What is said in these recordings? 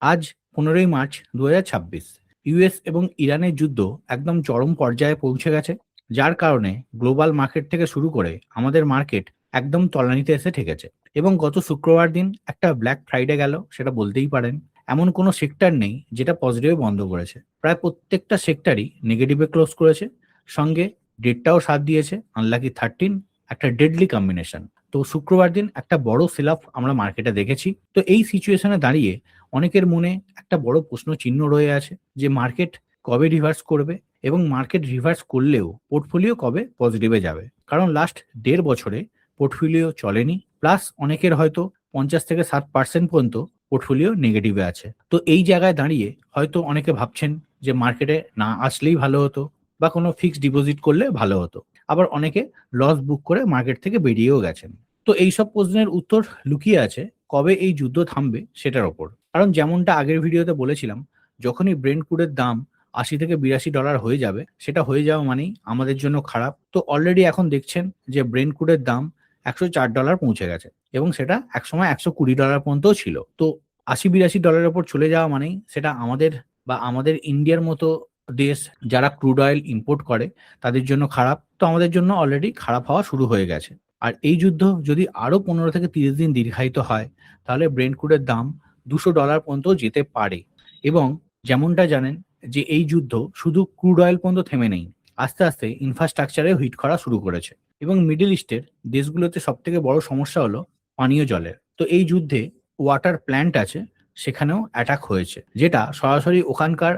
আজ 15ই March 2026। US এবং ইরানের যুদ্ধ একদম চরম পর্যায়ে পৌঁছে গেছে, যার কারণে গ্লোবাল মার্কেট থেকে শুরু করে আমাদের মার্কেট একদম তলানিতে এসে ঠেকেছে। এবং গত শুক্রবার দিন একটা ব্ল্যাক ফ্রাইডে গেল, সেটা বলতেই পারেন। এমন কোনো সেক্টর নেই যেটা পজিটিভে বন্ধ করেছে। প্রায় প্রত্যেকটা সেক্টরই নেগেটিভে ক্লোজ করেছে। সঙ্গে ডেটটাও সাথ দিয়েছে, আনলাকি 13, একটা ডেডলি কম্বিনেশন। তো শুক্রবার দিন একটা বড় সেল অফ আমরা মার্কেটে দেখেছি। তো এই সিচুয়েশনে দাঁড়িয়ে অনেকের মনে একটা বড় প্রশ্ন চিহ্ন রয়ে আছে যে মার্কেট কবে রিভার্স করবে, এবং মার্কেট রিভার্স করলেও পোর্টফোলিও কবে পজিটিভে যাবে। কারণ লাস্ট 1.5 বছরে পোর্টফোলিও চলেনি, প্লাস অনেকের হয়তো 50 থেকে 60% পর্যন্ত পোর্টফোলিও নেগেটিভে আছে। তো এই জায়গায় দাঁড়িয়ে হয়তো অনেকে ভাবছেন যে মার্কেটে না আসলেই ভালো হতো, বা কোনো ফিক্সড ডিপোজিট করলে ভালো হতো। আবার অনেকে লস বুক করে মার্কেট থেকে বেরিয়েও গেছেন। তো এইসব প্রশ্নের উত্তর লুকিয়ে আছে কবে এই যুদ্ধ থামবে সেটার ওপর। কারণ যেমনটা আগের ভিডিওতে বলেছিলাম, যখনই ব্রেন্ট ক্রুডের দাম $80 থেকে $82 হয়ে যাবে, সেটা হয়ে যাওয়া মানেই আমাদের জন্য খারাপ। তো অলরেডি এখন দেখছেন যে ব্রেন্ট ক্রুডের দাম $104 পৌঁছে গেছে, এবং সেটা একসময় $120 পর্যন্তও ছিল। তো $80-82 উপর চলে যাওয়া মানেই সেটা আমাদের বা আমাদের ইন্ডিয়ার মতো দেশ যারা ক্রুড অয়েল ইম্পোর্ট করে তাদের জন্য খারাপ। তো আমাদের জন্য অলরেডি খারাপ হওয়া শুরু হয়ে গেছে। আর এই যুদ্ধ যদি আরো 15 থেকে 30 দিন দীর্ঘায়িত হয়, তাহলে ব্রেন্ট ক্রুডের দাম $200 পর্যন্ত যেতে পারে। এবং যেমনটা জানেন যে এই যুদ্ধ শুধু ক্রুড অয়েল পর্যন্ত থেমে নেই, আস্তে আস্তে ইনফ্রাস্ট্রাকচারে হিট করা শুরু করেছে। এবং মিডল ইস্টের দেশগুলোতে সব থেকে বড় সমস্যা হলো পানীয় জলের। তো এই যুদ্ধে ওয়াটার প্ল্যান্ট আছে, সেখানেও অ্যাটাক হয়েছে, যেটা সরাসরি ওখানকার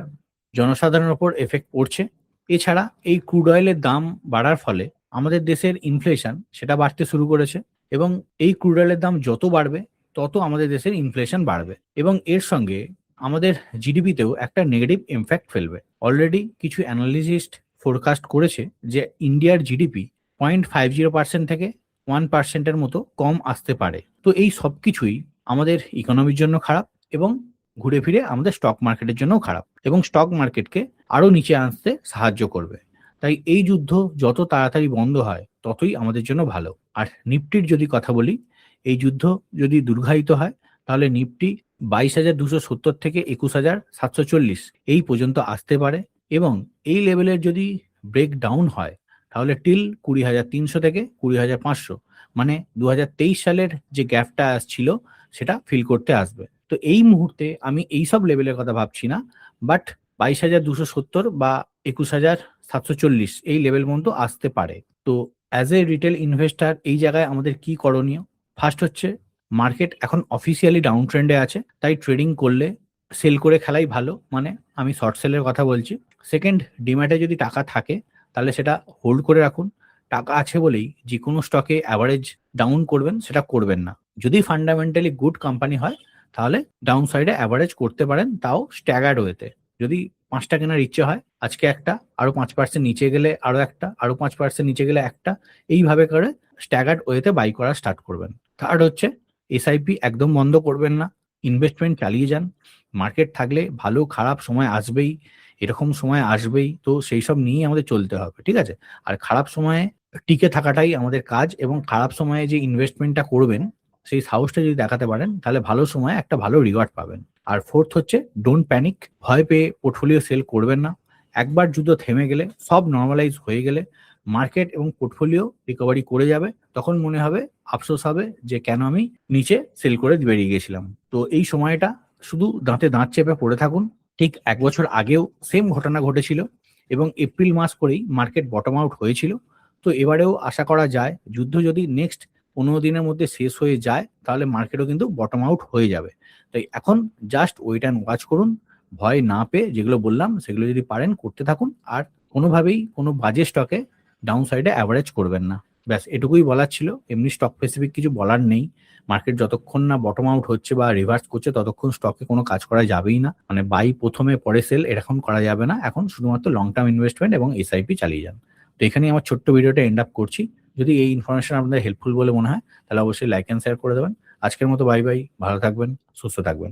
জনসাধারণের উপর এফেক্ট পড়ছে। এছাড়া এই ক্রুড অয়েলের দাম বাড়ার ফলে আমাদের দেশের ইনফ্লেশন সেটা বাড়তে শুরু করেছে। এবং এই ক্রুড অয়েলের দাম যত বাড়বে, তত আমাদের দেশের ইনফ্লেশন বাড়বে, এবং এর সঙ্গে আমাদের জিডিপিতেও একটা নেগেটিভ ইমপ্যাক্ট ফেলবে। অলরেডি কিছু অ্যানালিস্ট ফোরকাস্ট করেছে যে ইন্ডিয়ার জিডিপি 0.50% থেকে 1%-এর মতো কম আসতে পারে। তো এই সব কিছুই আমাদের ইকোনমির জন্য খারাপ, এবং ঘুরে ফিরে আমাদের স্টক মার্কেটের জন্যও খারাপ, এবং স্টক মার্কেটকে আরো নিচে আনতে সাহায্য করবে। তাই এই যুদ্ধ যত তাড়াতাড়ি বন্ধ হয় ততই আমাদের জন্য ভালো। আর নিফটির যদি কথা বলি, এই যুদ্ধ যদি দীর্ঘায়িত হয়, তাহলে নিফটি 22,270 থেকে 21,740 এই পর্যন্ত আসতে পারে। এবং এই লেভেলের যদি ব্রেক ডাউন হয়, তাহলে টিল 20,300 থেকে 20,500, মানে 2023 সালের যে গ্যাপটা ছিল সেটা ফিল করতে আসবে। তো এই মুহূর্তে আমি এইসব লেভেলের কথা ভাবছি না, বাট 22,270 বা 21,740 এই লেভেল পর্যন্ত আসতে পারে। তো অ্যাজ এ রিটেল ইনভেস্টর এই জায়গায় আমাদের কি করণীয়? ফার্স্ট হচ্ছে, মার্কেট এখন অফিসিয়ালি ডাউন ট্রেন্ডে আছে, তাই ট্রেডিং করলে সেল করে খেলাই ভালো, মানে আমি শর্ট সেলের কথা বলছি। সেকেন্ড, ডিম্যাটে যদি টাকা থাকে তাহলে সেটা হোল্ড করে রাখুন। টাকা আছে বলেই যে কোনো স্টকে অ্যাভারেজ ডাউন করবেন সেটা করবেন না। যদি ফান্ডামেন্টালি গুড কোম্পানি হয়, তাহলে ডাউন সাইডে অ্যাভারেজ করতে পারেন, তাও স্ট্যাগার্ড ওয়েতে। যদি 5টা কেনার ইচ্ছে হয়, আজকে একটা, আরো 5% নিচে গেলে আরো একটা, আরো 5% নিচে গেলে একটা, এইভাবে করে স্ট্যাগার্ড ওয়েতে বাই করা স্টার্ট করবেন। থার্ড হচ্ছে, এসআইপি একদম বন্ধ করবেন না, ইনভেস্টমেন্ট চালিয়ে যান। মার্কেট থাকলে ভালো খারাপ সময় আসবেই, এরকম সময় আসবেই, তো সেই সব নিয়েই আমাদের চলতে হবে, ঠিক আছে? আর খারাপ সময়ে টিকে থাকাটাই আমাদের কাজ, এবং খারাপ সময়ে যে ইনভেস্টমেন্টটা করবেন সেই সাহসটা যদি দেখাতে পারেন, তাহলে ভালো সময়ে একটা ভালো রিওয়ার্ড পাবেন। আর ফোর্থ হচ্ছে, ডোন্ট প্যানিক, ভয় পেয়ে পোর্টফোলিও সেল করবেন না। একবার যুদ্ধ থেমে গেলে, সব নর্মালাইজ হয়ে গেলে, মার্কেট এবং পোর্টফোলিও রিকভারি করে যাবে, তখন মনে হবে, আফসোস হবে যে কেন আমি নিচে সেল করে বেরিয়ে গেছিলাম। তো এই সময়টা শুধু দাঁতে দাঁত চেপে পড়ে থাকুন। ঠিক 1 বছর আগেও সেম ঘটনা ঘটেছিল, এবং এপ্রিল মাস করেই মার্কেট বটম আউট হয়েছিল। তো এবারেও আশা করা যায় যুদ্ধ যদি নেক্সট 15 দিনের মধ্যে শেষ হয়ে যায়, তাহলে মার্কেটও কিন্তু বটম আউট হয়ে যাবে। তাই এখন জাস্ট ওয়েট অ্যান্ড ওয়াচ করুন। ভয় না পেয়ে যেগুলো বললাম সেগুলো যদি পারেন করতে থাকুন, আর কোনোভাবেই কোনো বাজে স্টকে ডাউন সাইডে অ্যাভারেজ করবেন না। ব্যাস এটুকুই বলার ছিল। এমনি স্টক স্পেসিফিক কিছু বলার নেই। মার্কেট যতক্ষণ না বটম আউট হচ্ছে বা রিভার্স করছে, ততক্ষণ স্টকে কোনো কাজ করা যাবেই না। মানে বাই প্রথমে পরে সেল এরকম করা যাবে না। এখন শুধুমাত্র লং টার্ম ইনভেস্টমেন্ট এবং এসআইপি চালিয়ে যান। তো এখানেই আমার ছোট্ট ভিডিওটা এন্ড আপ করছি। যদি এই ইনফরমেশন আপনাদের হেল্পফুল বলে মনে হয়, তাহলে অবশ্যই লাইক এন্ড শেয়ার করে দেবেন। আজকের মতো বাই বাই, ভালো থাকবেন, সুস্থ থাকবেন।